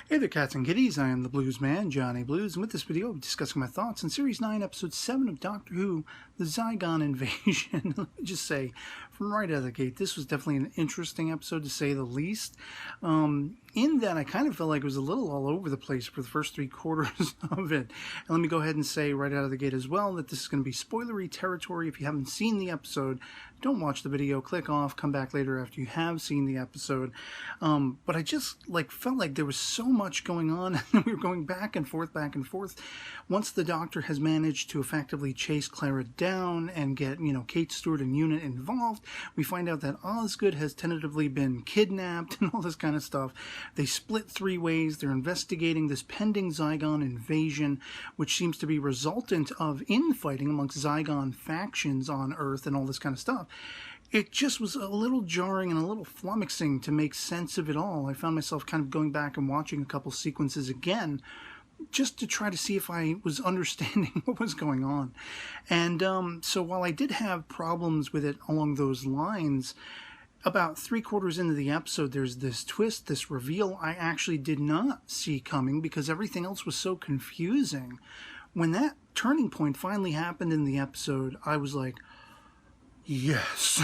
Hey there, cats and kitties. I am the Blues Man, Johnny Blues, and with this video, I'll be discussing my thoughts on Series 9, Episode 7 of Doctor Who, The Zygon Invasion. Let me just say, from right out of the gate, this was definitely an interesting episode, to say the least. In that, I kind of felt like it was a little all over the place for the first 3/4 of it. And let me go ahead and say right out of the gate as well that this is going to be spoilery territory. If you haven't seen the episode, don't watch the video, click off, come back later after you have seen the episode. But I just felt like there was so much going on, and we were going back and forth. Once the Doctor has managed to effectively chase Clara down and get, Kate Stewart and Unit involved, we find out that Osgood has tentatively been kidnapped and all this kind of stuff. They split 3 ways. They're investigating this pending Zygon invasion, which seems to be resultant of infighting amongst Zygon factions on Earth and all this kind of stuff. It just was a little jarring and a little flummoxing to make sense of it all. I found myself kind of going back and watching a couple sequences again, just to try to see if I was understanding what was going on. And so while I did have problems with it along those lines, about 3/4 into the episode, there's this twist, this reveal I actually did not see coming because everything else was so confusing. When that turning point finally happened in the episode, I was like, yes.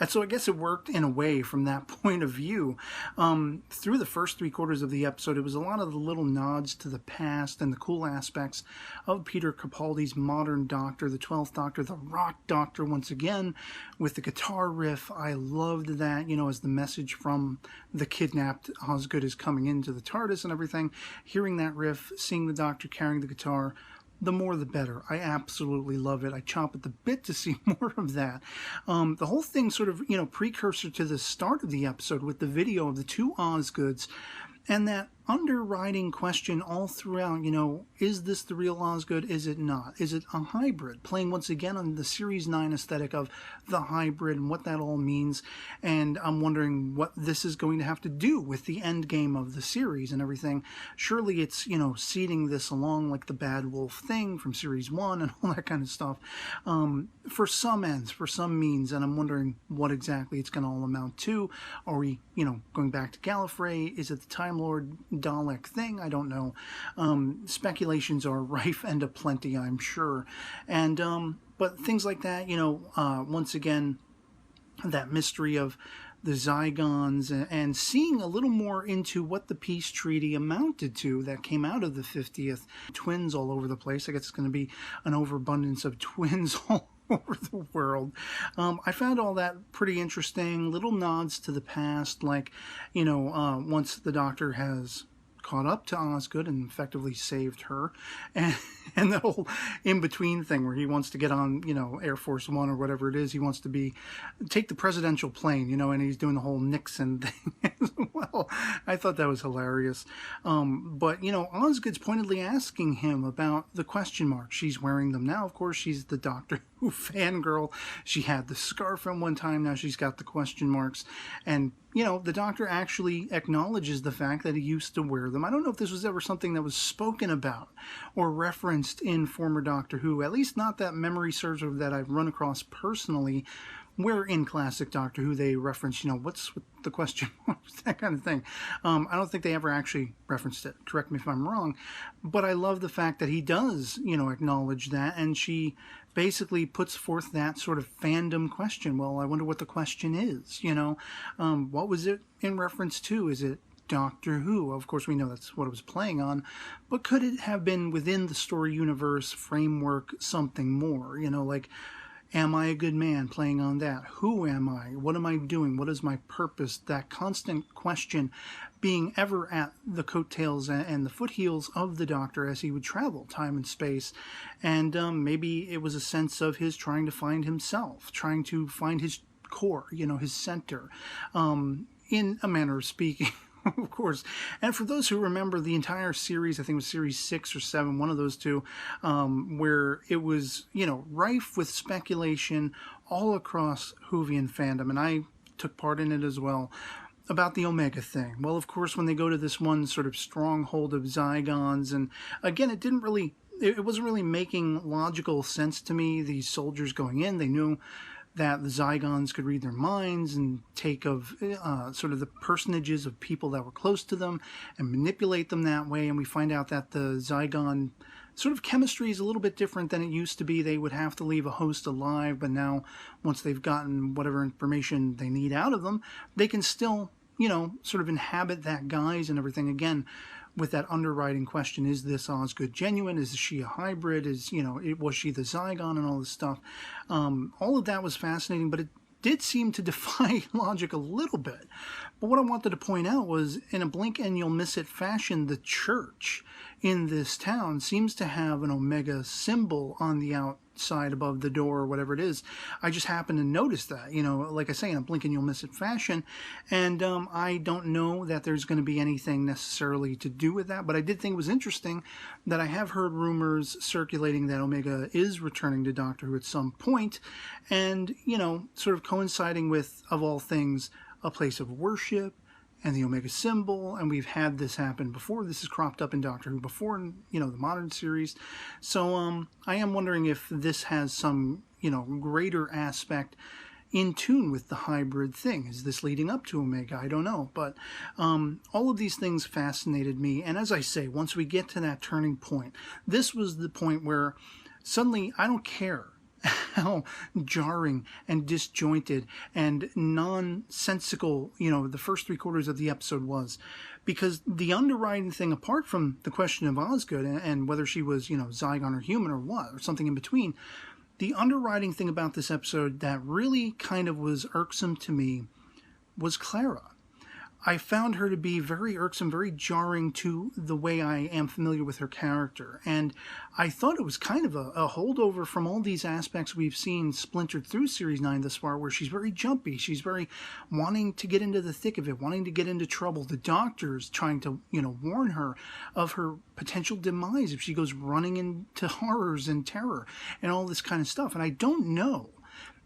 So I guess it worked in a way from that point of view. Through the first 3/4 of the episode, it was a lot of the little nods to the past and the cool aspects of Peter Capaldi's modern Doctor, the 12th Doctor, the Rock Doctor once again, with the guitar riff. I loved that, as the message from the kidnapped Osgood is coming into the TARDIS and everything. Hearing that riff, seeing the Doctor carrying the guitar, the more the better. I absolutely love it. I chomp at the bit to see more of that. The whole thing sort of, precursor to the start of the episode with the video of the 2 Osgoods and that underwriting question all throughout, is this the real Osgood? Is it not? Is it a hybrid? Playing once again on the Series 9 aesthetic of the hybrid and what that all means. And I'm wondering what this is going to have to do with the end game of the series and everything. Surely it's, seeding this along like the Bad Wolf thing from Series 1 and all that kind of stuff. For some ends, for some means, and I'm wondering what exactly it's going to all amount to. Are we, going back to Gallifrey? Is it the Time Lord Dalek thing? I don't know. Speculations are rife and aplenty, I'm sure. And but things like that, once again, that mystery of the Zygons and seeing a little more into what the peace treaty amounted to that came out of the 50th. Twins all over the place. I guess it's going to be an overabundance of twins all over the world. I found all that pretty interesting. Little nods to the past, like, once the Doctor has caught up to Osgood and effectively saved her, and the whole in-between thing where he wants to get on, Air Force One or whatever it is, he wants to take the presidential plane, and he's doing the whole Nixon thing as well. I thought that was hilarious. But, Osgood's pointedly asking him about the question marks. She's wearing them now. Of course, she's the Doctor Who fangirl. She had the scarf at one time. Now she's got the question marks. And, the Doctor actually acknowledges the fact that he used to wear them. I don't know if this was ever something that was spoken about or referenced in former Doctor Who, at least not that memory serves or that I've run across personally, where in classic Doctor Who they reference, what's with the question marks, that kind of thing. I don't think they ever actually referenced it. Correct me if I'm wrong. But I love the fact that he does, acknowledge that, and she basically puts forth that sort of fandom question. Well, I wonder what the question is, what was it in reference to? Is it Doctor Who? Of course, we know that's what it was playing on, but could it have been within the story universe framework something more? Am I a good man? Playing on that. Who am I? What am I doing? What is my purpose? That constant question being ever at the coattails and the foothills of the Doctor as he would travel time and space. And maybe it was a sense of his trying to find himself, trying to find his core, his center, in a manner of speaking. Of course. And for those who remember the entire series, I think it was series 6 or 7, one of those two, where it was, rife with speculation all across Whovian fandom, and I took part in it as well, about the Omega thing. Well, of course, when they go to this one sort of stronghold of Zygons, and again, it wasn't really making logical sense to me. These soldiers going in, they knew that the Zygons could read their minds and take of sort of the personages of people that were close to them and manipulate them that way. And we find out that the Zygon sort of chemistry is a little bit different than it used to be. They would have to leave a host alive, but now once they've gotten whatever information they need out of them, they can still, sort of inhabit that guise and everything. Again, with that underwriting question, is this Osgood genuine? Is she a hybrid? Was she the Zygon and all this stuff? All of that was fascinating, but it did seem to defy logic a little bit. But what I wanted to point out was, in a blink and you'll miss it fashion, the church in this town seems to have an Omega symbol on the outside above the door or whatever it is. I just happened to notice that, like I say, in a blink and you'll miss it fashion. And I don't know that there's going to be anything necessarily to do with that, but I did think it was interesting that I have heard rumors circulating that Omega is returning to Doctor Who at some point, and, sort of coinciding with, of all things, a place of worship and the Omega symbol, and we've had this happen before. This has cropped up in Doctor Who before in, the modern series. So I am wondering if this has some, greater aspect in tune with the hybrid thing. Is this leading up to Omega? I don't know. But all of these things fascinated me. And as I say, once we get to that turning point, this was the point where suddenly I don't care how jarring and disjointed and nonsensical, the first 3/4 of the episode was. Because the underwriting thing, apart from the question of Osgood and whether she was, Zygon or human or what, or something in between, the underwriting thing about this episode that really kind of was irksome to me was Clara. I found her to be very irksome, very jarring to the way I am familiar with her character. And I thought it was kind of a holdover from all these aspects we've seen splintered through Series 9 thus far, where she's very jumpy. She's very wanting to get into the thick of it, wanting to get into trouble. The Doctor's trying to, warn her of her potential demise if she goes running into horrors and terror and all this kind of stuff. And I don't know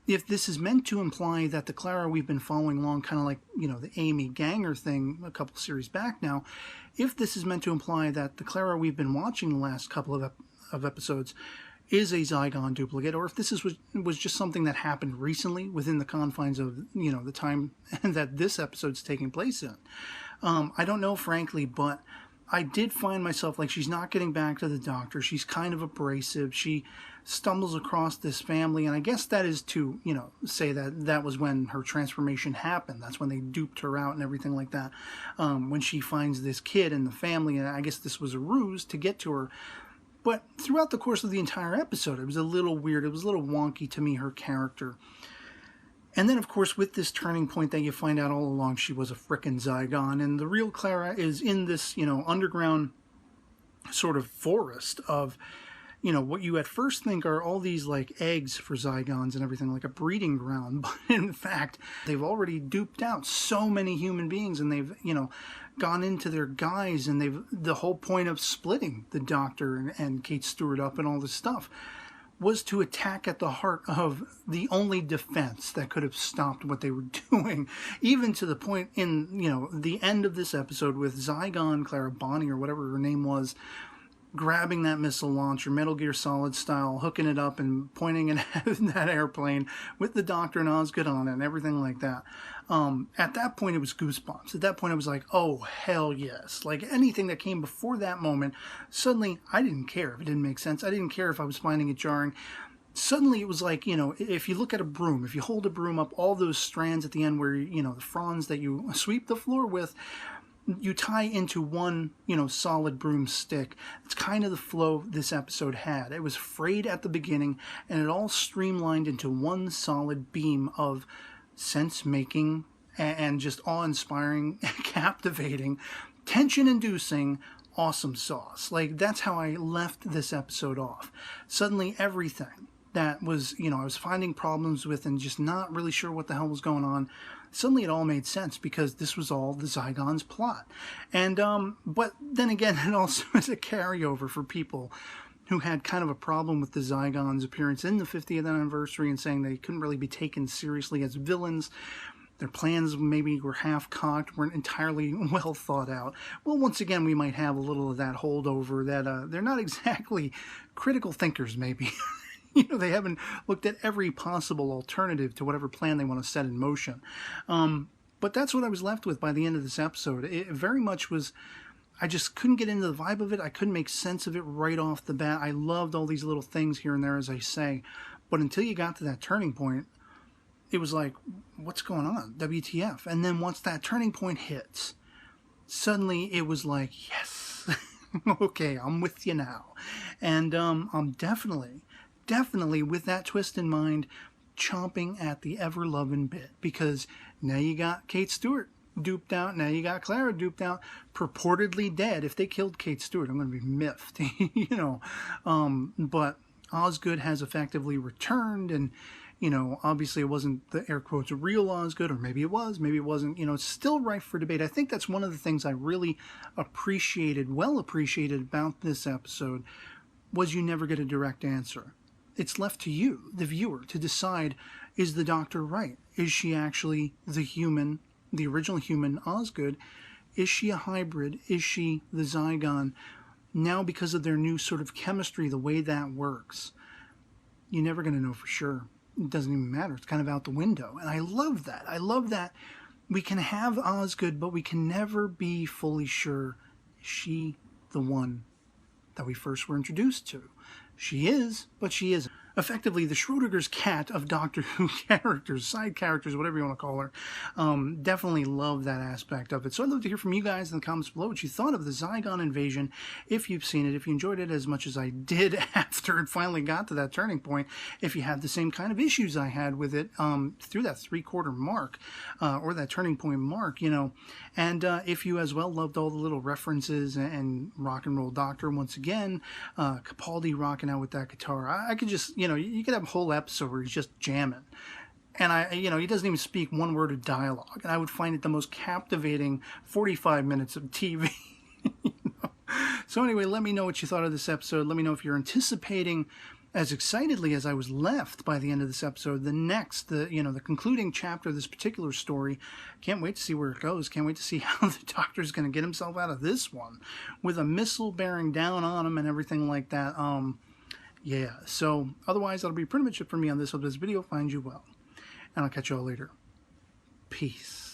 if this is meant to imply that the Clara we've been following along, kind of like, the Amy Ganger thing a couple series back now, if this is meant to imply that the Clara we've been watching the last couple of episodes is a Zygon duplicate, or if this was just something that happened recently within the confines of, the time that this episode's taking place in. I don't know, frankly, but I did find myself, like, she's not getting back to the Doctor. She's kind of abrasive. She stumbles across this family, and I guess that is to, say that was when her transformation happened. That's when they duped her out and everything like that. When she finds this kid in the family, and I guess this was a ruse to get to her. But throughout the course of the entire episode, it was a little weird. It was a little wonky to me, her character. And then, of course, with this turning point that you find out all along, she was a frickin' Zygon. And the real Clara is in this, underground sort of forest of, what you at first think are all these, like, eggs for Zygons and everything, like a breeding ground. But in fact, they've already duped out so many human beings, and they've, gone into their guise, and the whole point of splitting the Doctor and Kate Stewart up and all this stuff was to attack at the heart of the only defense that could have stopped what they were doing, even to the point in, the end of this episode with Zygon, Clara Bonnie, or whatever her name was, grabbing that missile launcher, Metal Gear Solid style, hooking it up and pointing it at that airplane with the Doctor and Osgood on it and everything like that. At that point, it was goosebumps. At that point, I was like, oh, hell yes. Like, anything that came before that moment, suddenly, I didn't care if it didn't make sense. I didn't care if I was finding it jarring. Suddenly, it was like, if you look at a broom, if you hold a broom up, all those strands at the end where, the fronds that you sweep the floor with, you tie into one, solid broomstick. It's kind of the flow this episode had. It was frayed at the beginning, and it all streamlined into one solid beam of sense-making and just awe-inspiring, captivating, tension-inducing, awesome sauce. Like, that's how I left this episode off. Suddenly, everything that was, I was finding problems with and just not really sure what the hell was going on, suddenly it all made sense because this was all the Zygon's plot. And, but then again, it also is a carryover for people who had kind of a problem with the Zygon's appearance in the 50th anniversary and saying they couldn't really be taken seriously as villains. Their plans maybe were half-cocked, weren't entirely well thought out. Well, once again, we might have a little of that holdover that they're not exactly critical thinkers, maybe. They haven't looked at every possible alternative to whatever plan they want to set in motion. But that's what I was left with by the end of this episode. It very much was, I just couldn't get into the vibe of it. I couldn't make sense of it right off the bat. I loved all these little things here and there, as I say. But until you got to that turning point, it was like, what's going on? WTF? And then once that turning point hits, suddenly it was like, yes, okay, I'm with you now. And I'm definitely with that twist in mind, chomping at the ever-loving bit, because now you got Kate Stewart duped out. Now you got Clara duped out, purportedly dead. If they killed Kate Stewart, I'm going to be miffed, But Osgood has effectively returned, and obviously it wasn't the air quotes real Osgood, or maybe it was, maybe it wasn't. It's still rife for debate. I think that's one of the things I really well appreciated about this episode, was you never get a direct answer. It's left to you, the viewer, to decide, is the Doctor right? Is she actually the original human Osgood? Is she a hybrid? Is she the Zygon? Now, because of their new sort of chemistry, the way that works, you're never going to know for sure. It doesn't even matter. It's kind of out the window. And I love that. I love that we can have Osgood, but we can never be fully sure, is she the one that we first were introduced to? She is, but she isn't. Effectively, the Schrodinger's cat of Doctor Who characters, side characters, whatever you want to call her. Definitely love that aspect of it. So I'd love to hear from you guys in the comments below what you thought of the Zygon invasion, if you've seen it, if you enjoyed it as much as I did after it finally got to that turning point, if you had the same kind of issues I had with it through that 3/4 mark, or that turning point mark, and if you as well loved all the little references and Rock and Roll Doctor once again, Capaldi rocking out with that guitar. I could just, you could have a whole episode where he's just jamming. And he doesn't even speak one word of dialogue. And I would find it the most captivating 45 minutes of TV. So anyway, let me know what you thought of this episode. Let me know if you're anticipating, as excitedly as I was left by the end of this episode, the concluding chapter of this particular story. Can't wait to see where it goes. Can't wait to see how the Doctor's going to get himself out of this one, with a missile bearing down on him and everything like that. Yeah, so otherwise that'll be pretty much it for me on this. Hope this video finds you well, and I'll catch you all later. Peace.